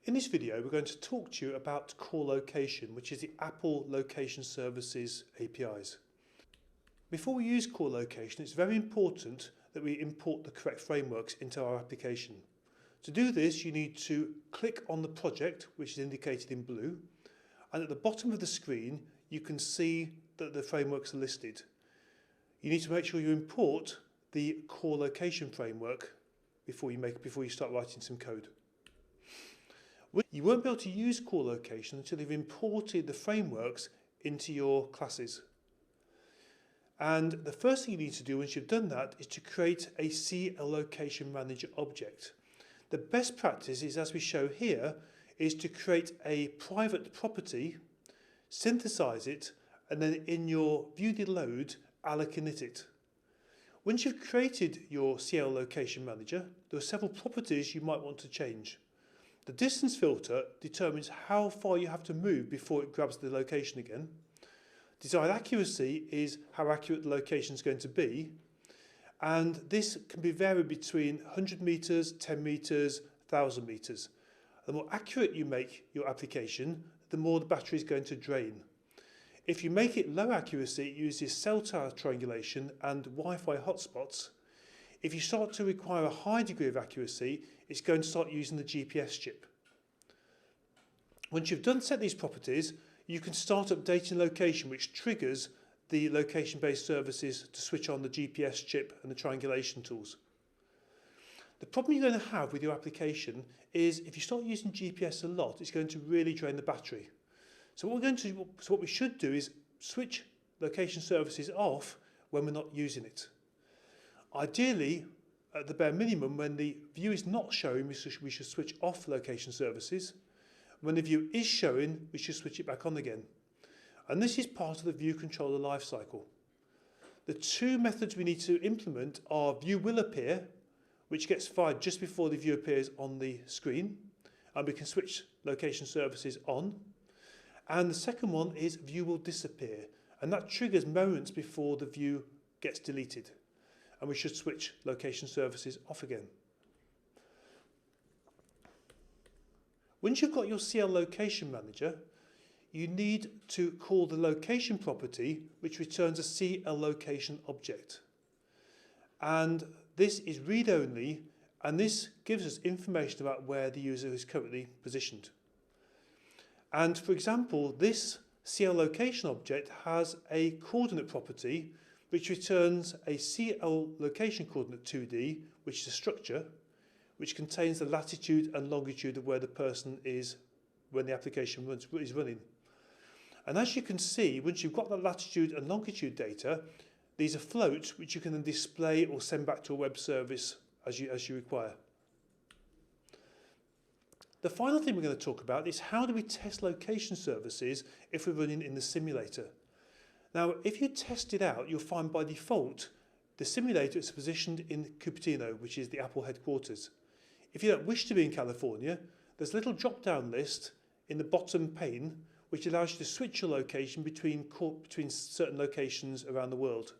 In this video, we're going to talk to you about core location, which is the Apple Location Services APIs. Before we use core location, it's very important that we import the correct frameworks into our application. To do this, you need to click on the project, which is indicated in blue, and at the bottom of the screen, you can see that the frameworks are listed. You need to make sure you import the core location framework before you start writing some code. You won't be able to use core location until you've imported the frameworks into your classes. And the first thing you need to do once you've done that is to create a CL Location Manager object. The best practice is, as we show here, is to create a private property, synthesize it, and then in your view did load, allocate it. Once you've created your CL Location Manager, there are several properties you might want to change. The distance filter determines how far you have to move before it grabs the location again. Desired accuracy is how accurate the location is going to be. And this can be varied between 100 meters, 10 meters, 1,000 meters. The more accurate you make your application, the more the battery is going to drain. If you make it low accuracy, it uses cell tower triangulation and Wi-Fi hotspots. If you start to require a high degree of accuracy, it's going to start using the GPS chip. Once you've set these properties, you can start updating location, which triggers the location-based services to switch on the GPS chip and the triangulation tools. The problem you're going to have with your application is if you start using GPS a lot, it's going to really drain the battery. So what we should do is switch location services off when we're not using it. Ideally, at the bare minimum, when the view is not showing, we should switch off location services. When the view is showing, we should switch it back on again. And this is part of the view controller lifecycle. The two methods we need to implement are view will appear, which gets fired just before the view appears on the screen, and we can switch location services on. And the second one is view will disappear, and that triggers moments before the view gets deleted. And we should switch location services off again. Once you've got your CL Location Manager, you need to call the location property, which returns a CL Location object. And this is read-only, and this gives us information about where the user is currently positioned. And for example, this CL Location object has a coordinate property which returns a CL location coordinate 2D, which is a structure, which contains the latitude and longitude of where the person is when the application is running. And as you can see, once you've got the latitude and longitude data, these are floats which you can then display or send back to a web service as you require. The final thing we're going to talk about is how do we test location services if we're running in the simulator. Now, if you test it out, you'll find by default the simulator is positioned in Cupertino, which is the Apple headquarters. If you don't wish to be in California, there's a little drop-down list in the bottom pane which allows you to switch your location between certain locations around the world.